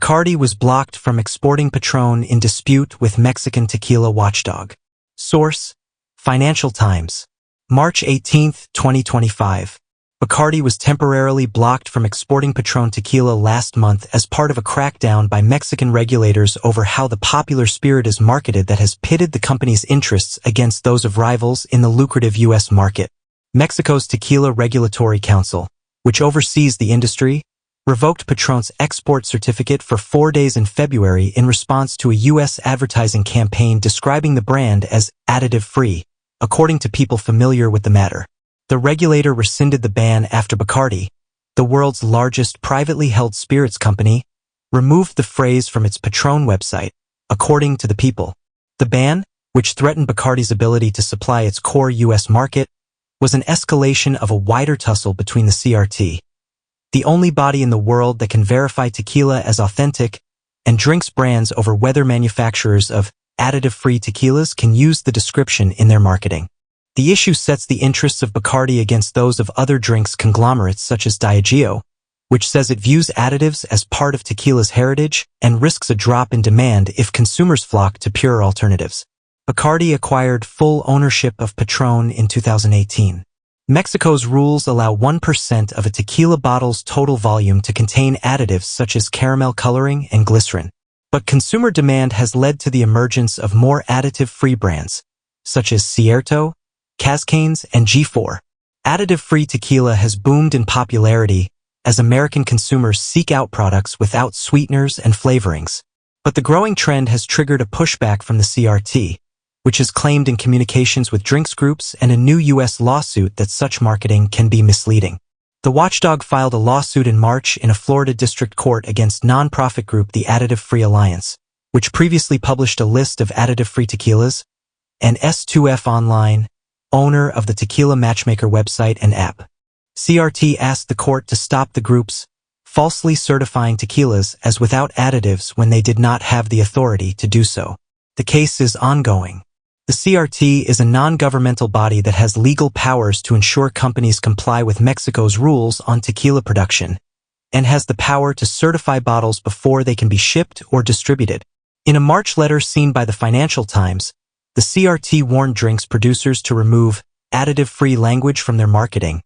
Bacardi was blocked from exporting Patrón in dispute with Mexican tequila watchdog. Source: Financial Times. March 18, 2025. Bacardi was temporarily blocked from exporting Patrón tequila last month as part of a crackdown by Mexican regulators over how the popular spirit is marketed that has pitted the company's interests against those of rivals in the lucrative U.S. market. Mexico's Tequila Regulatory Council, which oversees the industry, revoked Patrón's export certificate for 4 days in February in response to a U.S. advertising campaign describing the brand as additive-free, according to people familiar with the matter. The regulator rescinded the ban after Bacardi, the world's largest privately held spirits company, removed the phrase from its Patrón website, according to the People. The ban, which threatened Bacardi's ability to supply its core U.S. market, was an escalation of a wider tussle between the CRT, the only body in the world that can verify tequila as authentic, and drinks brands over whether manufacturers of additive-free tequilas can use the description in their marketing. The issue sets the interests of Bacardi against those of other drinks conglomerates such as Diageo, which says it views additives as part of tequila's heritage and risks a drop in demand if consumers flock to purer alternatives. Bacardi acquired full ownership of Patrón in 2018. Mexico's rules allow 1% of a tequila bottle's total volume to contain additives such as caramel coloring and glycerin. But consumer demand has led to the emergence of more additive-free brands, such as Cierto, Cascanes, and G4. Additive-free tequila has boomed in popularity as American consumers seek out products without sweeteners and flavorings. But the growing trend has triggered a pushback from the CRT, which has claimed in communications with drinks groups and a new U.S. lawsuit that such marketing can be misleading. The watchdog filed a lawsuit in March in a Florida district court against nonprofit group the Additive-Free Alliance, which previously published a list of additive-free tequilas, and S2F Online, owner of the Tequila Matchmaker website and app. CRT asked the court to stop the groups falsely certifying tequilas as without additives when they did not have the authority to do so. The case is ongoing. The CRT is a non-governmental body that has legal powers to ensure companies comply with Mexico's rules on tequila production, and has the power to certify bottles before they can be shipped or distributed. In a March letter seen by the Financial Times, the CRT warned drinks producers to remove additive-free language from their marketing,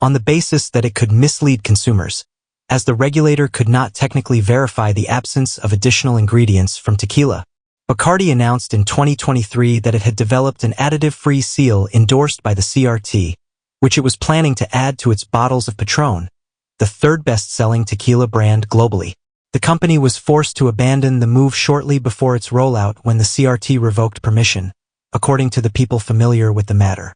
on the basis that it could mislead consumers, as the regulator could not technically verify the absence of additional ingredients from tequila. Bacardi announced in 2023 that it had developed an additive-free seal endorsed by the CRT, which it was planning to add to its bottles of Patrón, the third best-selling tequila brand globally. The company was forced to abandon the move shortly before its rollout when the CRT revoked permission, according to the people familiar with the matter.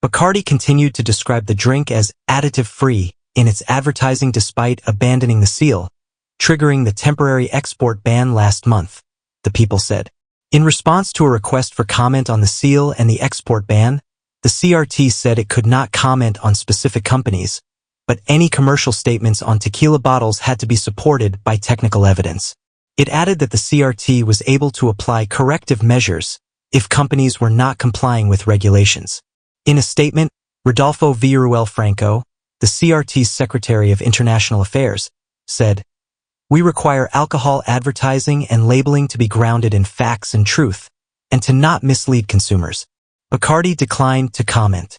Bacardi continued to describe the drink as additive-free in its advertising despite abandoning the seal, triggering the temporary export ban last month, the People said. In response to a request for comment on the seal and the export ban, the CRT said it could not comment on specific companies, but any commercial statements on tequila bottles had to be supported by technical evidence. It added that the CRT was able to apply corrective measures if companies were not complying with regulations. In a statement, Rodolfo Villarruel Franco, the CRT's Secretary of International Affairs, said, "We require alcohol advertising and labeling to be grounded in facts and truth, and to not mislead consumers." Bacardi declined to comment.